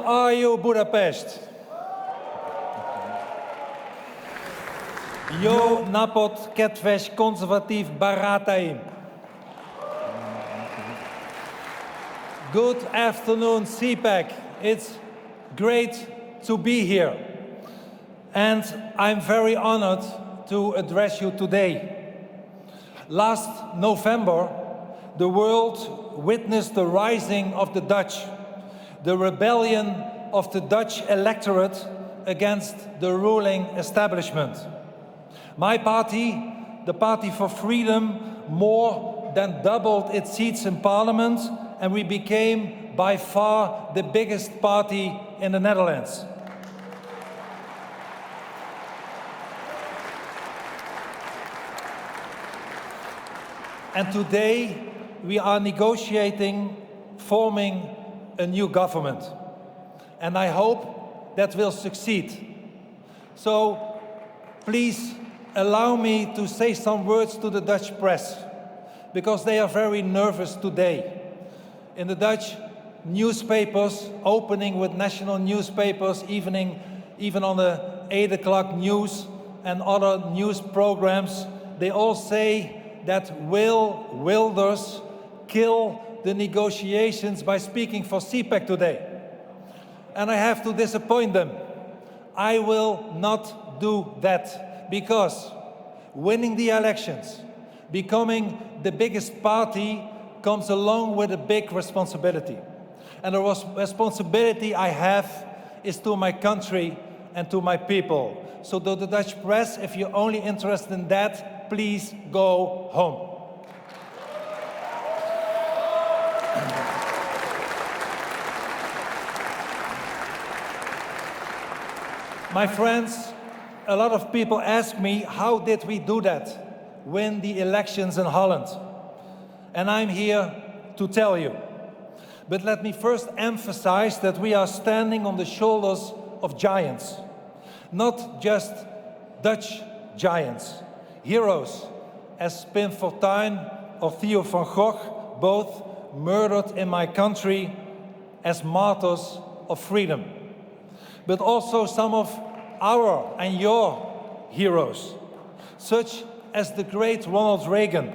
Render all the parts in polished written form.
How are you, Budapest? Jó napot, kedves konzervatív barátaim! Good afternoon, Cpac. It's great to be here. And I'm very honored to address you today. Last November, the world witnessed the rising of the Dutch, the rebellion of the Dutch electorate against the ruling establishment. My party, the Party for Freedom, more than doubled its seats in parliament, and we became by far the biggest party in the Netherlands. And today we are negotiating, forming a new government. And I hope that will succeed. So please allow me to say some words to the Dutch press, because they are very nervous today. In the Dutch newspapers, opening with national newspapers, even on the 8 o'clock news and other news programs, they all say that Will Wilders kill the negotiations by speaking for Cpac today. And I have to disappoint them. I will not do that, because winning the elections, becoming the biggest party, comes along with a big responsibility. And the responsibility I have is to my country and to my people. So to the Dutch press, if you're only interested in that, please go home. My friends, a lot of people ask me, how did we do that? Win the elections in Holland? And I'm here to tell you. But let me first emphasize that we are standing on the shoulders of giants. Not just Dutch giants. Heroes as Pim Fortuyn or Theo van Gogh, both murdered in my country as martyrs of freedom. But also some of our and your heroes, such as the great Ronald Reagan,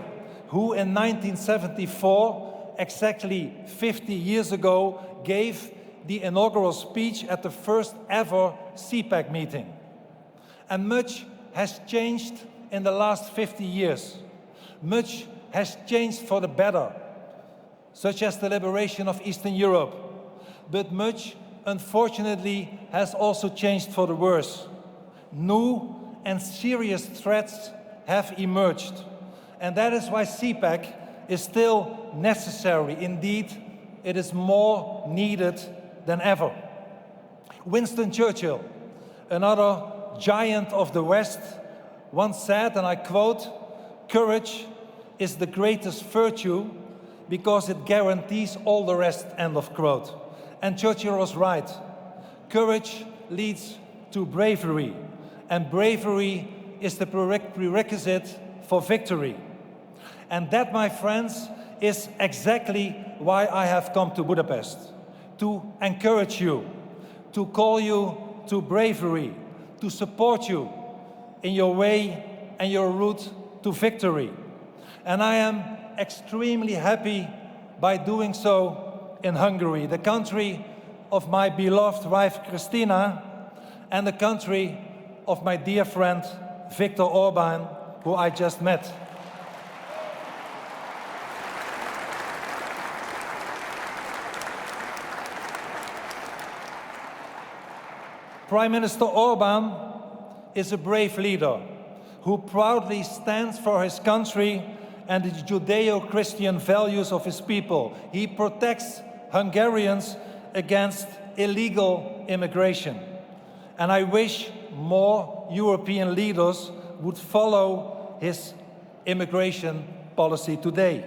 who in 1974, exactly 50 years ago, gave the inaugural speech at the first ever Cpac meeting. And much has changed in the last 50 years. Much has changed for the better, such as the liberation of Eastern Europe. But much, unfortunately, has also changed for the worse. New and serious threats have emerged. And that is why Cpac is still necessary. Indeed, it is more needed than ever. Winston Churchill, another giant of the West, once said, and I quote, "Courage is the greatest virtue because it guarantees all the rest," end of quote. And Churchill was right. Courage leads to bravery, and bravery is the prerequisite for victory. And that, my friends, is exactly why I have come to Budapest. To encourage you, to call you to bravery, to support you in your way and your route to victory. And I am extremely happy by doing so in Hungary, the country of my beloved wife Christina, and the country of my dear friend Viktor Orban, who I just met. Prime Minister Orban is a brave leader who proudly stands for his country and the Judeo-Christian values of his people. He protects Hungarians against illegal immigration. And I wish more European leaders would follow his immigration policy today.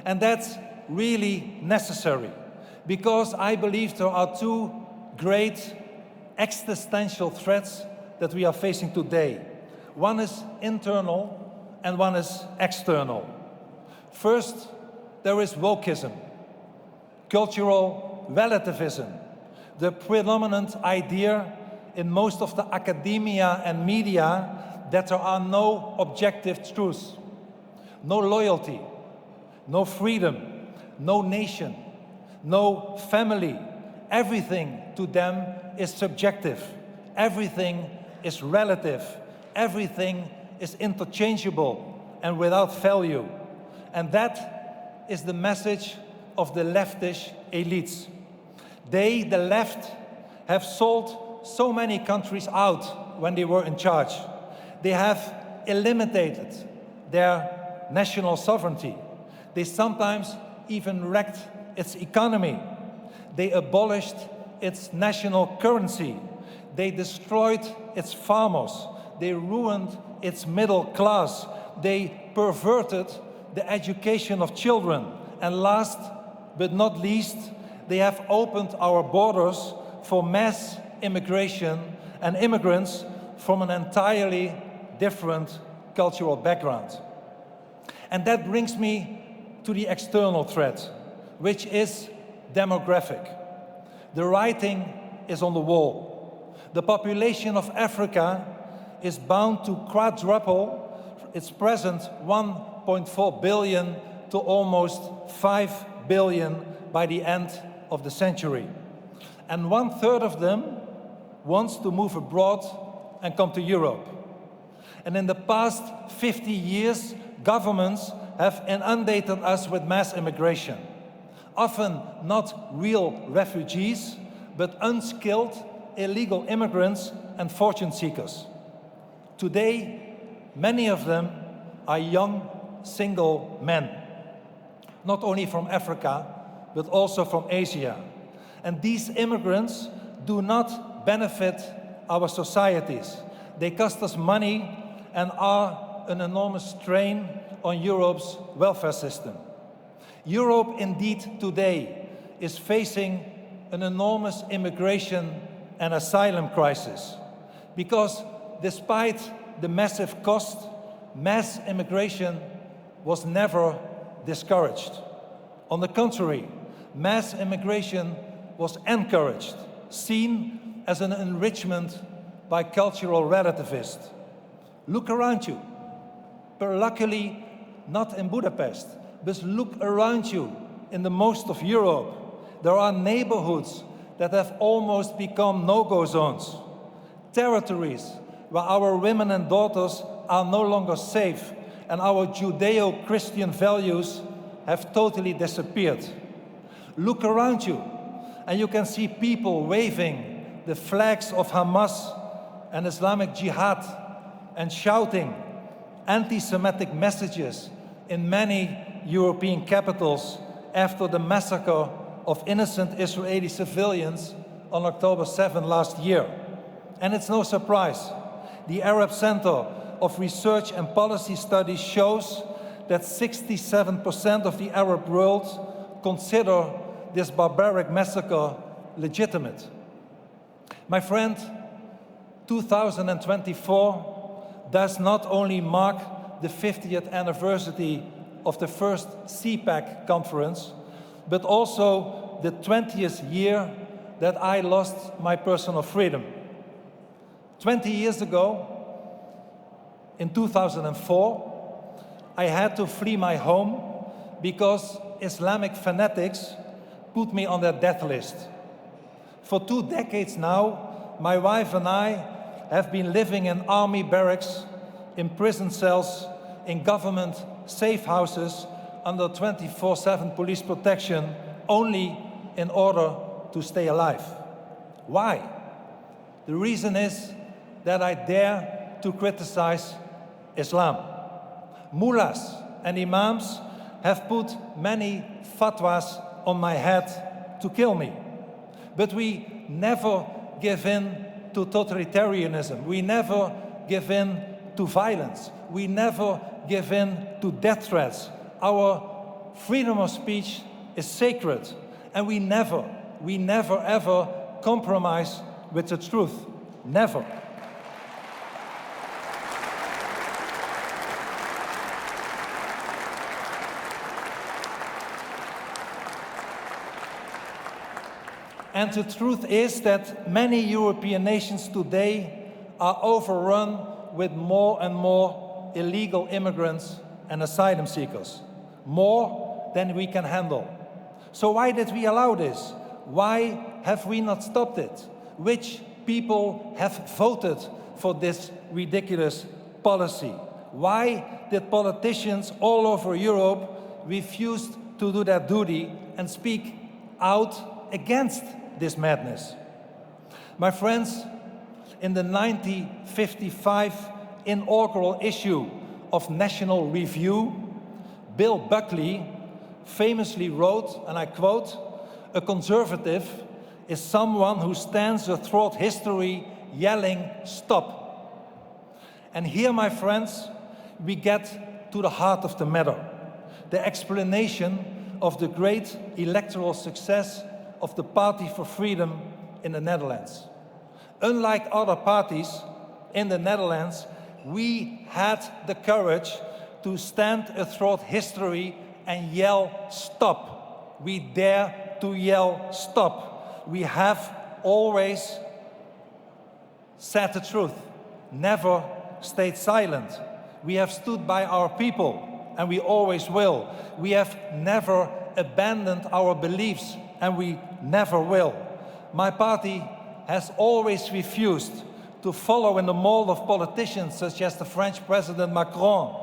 And that's really necessary, because I believe there are two great existential threats that we are facing today. One is internal and one is external. First, there is wokeism, cultural relativism, the predominant idea in most of the academia and media that there are no objective truths, no loyalty, no freedom, no nation, no family. Everything to them is subjective. Everything is relative. Everything is interchangeable and without value. And that is the message of the leftish elites. They, the left, have sold so many countries out when they were in charge. They have eliminated their national sovereignty. They sometimes even wrecked its economy. They abolished its national currency. They destroyed its farmers. They ruined its middle class. They perverted the education of children. And last but not least, they have opened our borders for mass immigration and immigrants from an entirely different cultural background. And that brings me to the external threat, which is demographic. The writing is on the wall. The population of Africa is bound to quadruple its present 1.4 billion to almost 5 billion by the end of the century. And 1/3 of them wants to move abroad and come to Europe. And in the past 50 years, governments have inundated us with mass immigration. Often not real refugees, but unskilled illegal immigrants and fortune seekers. Today, many of them are young, single men, not only from Africa, but also from Asia. And these immigrants do not benefit our societies. They cost us money and are an enormous strain on Europe's welfare system. Europe, indeed, today is facing an enormous immigration and asylum crisis because despite the massive cost, mass immigration was never discouraged. On the contrary, mass immigration was encouraged, seen as an enrichment by cultural relativists. Look around you. But luckily, not in Budapest, but look around you in the most of Europe. There are neighborhoods that have almost become no-go zones, territories where our women and daughters are no longer safe and our Judeo-Christian values have totally disappeared. Look around you and you can see people waving the flags of Hamas and Islamic Jihad and shouting anti-Semitic messages in many European capitals after the massacre of innocent Israeli civilians on October 7 last year. And it's no surprise. The Arab Center of Research and Policy Studies shows that 67% of the Arab world consider this barbaric massacre legitimate. My friend, 2024 does not only mark the 50th anniversary of the first Cpac conference, but also the 20th year that I lost my personal freedom. 20 years ago, in 2004, I had to flee my home because Islamic fanatics put me on their death list. For 2 decades now, my wife and I have been living in army barracks, in prison cells, in government safe houses, under 24/7 police protection, only in order to stay alive. Why? The reason is that I dare to criticize Islam. Mullahs and imams have put many fatwas on my head to kill me. But we never give in to totalitarianism. We never give in to violence. We never give in to death threats. Our freedom of speech is sacred, and we never ever compromise with the truth. Never. And the truth is that many European nations today are overrun with more and more illegal immigrants and asylum seekers, more than we can handle. So why did we allow this? Why have we not stopped it? Which people have voted for this ridiculous policy? Why did politicians all over Europe refuse to do their duty and speak out against this madness? My friends, in the 1955 inaugural issue of National Review, Bill Buckley famously wrote, and I quote, "A conservative is someone who stands throughout history yelling, 'Stop.'" And here, my friends, we get to the heart of the matter, the explanation of the great electoral success of the Party for Freedom in the Netherlands. Unlike other parties in the Netherlands, we had the courage to stand throughout history and yell, "Stop." We dare to yell, "Stop." We have always said the truth, never stayed silent. We have stood by our people, and we always will. We have never abandoned our beliefs, and we never will. My party has always refused to follow in the mold of politicians such as the French President Macron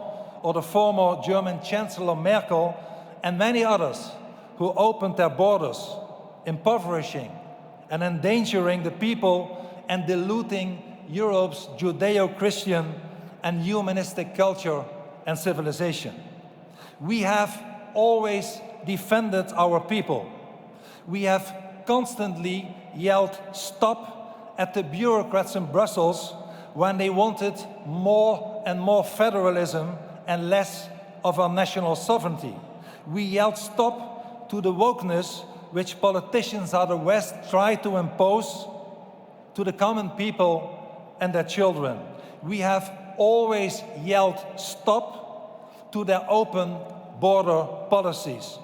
or the former German Chancellor Merkel and many others who opened their borders, impoverishing and endangering the people and diluting Europe's Judeo-Christian and humanistic culture and civilization. We have always defended our people. We have constantly yelled stop at the bureaucrats in Brussels when they wanted more and more federalism and less of our national sovereignty. We yelled stop to the wokeness which politicians out of the West try to impose to the common people and their children. We have always yelled stop to their open border policies.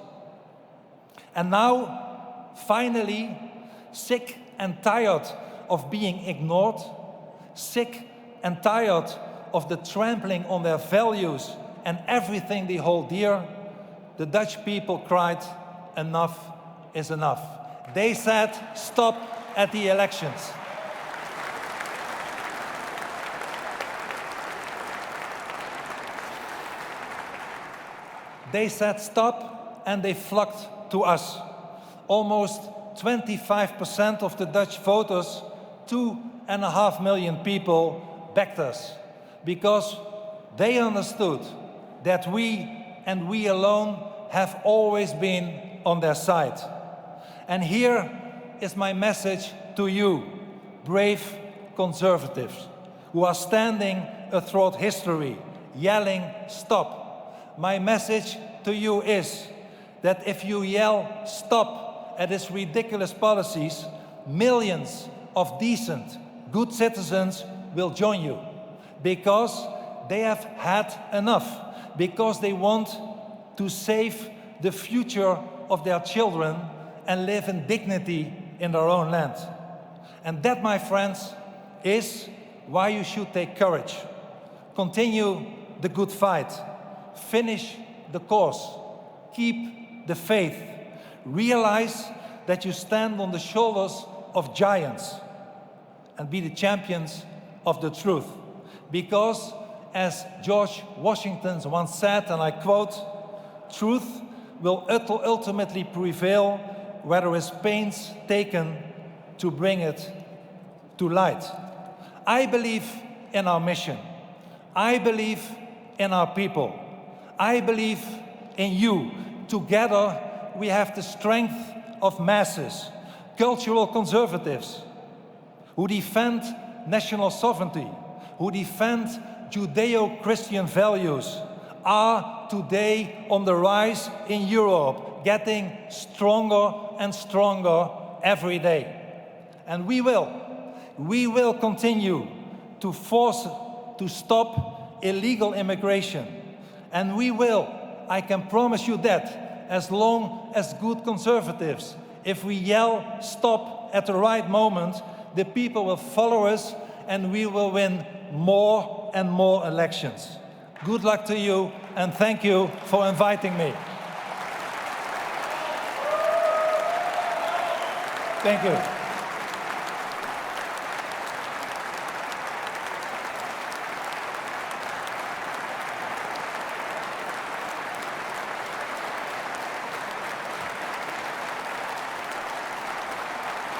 And now, finally, sick and tired of being ignored, sick and tired of the trampling on their values and everything they hold dear, the Dutch people cried, enough is enough. They said stop at the elections. They said stop and they flocked to us. Almost 25% of the Dutch voters, 2.5 million people, backed us because they understood that we and we alone have always been on their side. And here is my message to you, brave conservatives, who are standing throughout history, yelling stop. My message to you is that if you yell stop at these ridiculous policies, millions of decent, good citizens will join you because they have had enough, because they want to save the future of their children and live in dignity in their own land. And that, my friends, is why you should take courage. Continue the good fight. Finish the course. Keep the faith. Realize that you stand on the shoulders of giants and be the champions of the truth. Because, as George Washington once said, and I quote, "Truth will ultimately prevail where there is pains taken to bring it to light." I believe in our mission. I believe in our people. I believe in you. Together, we have the strength of masses, cultural conservatives who defend national sovereignty, who defend Judeo-Christian values, are today on the rise in Europe, getting stronger and stronger every day. And we will continue to force to stop illegal immigration. And we will, I can promise you that, as long as good conservatives if we yell stop at the right moment, the people will follow us and we will win more and more elections. Good luck to you, and thank you for inviting me. Thank you.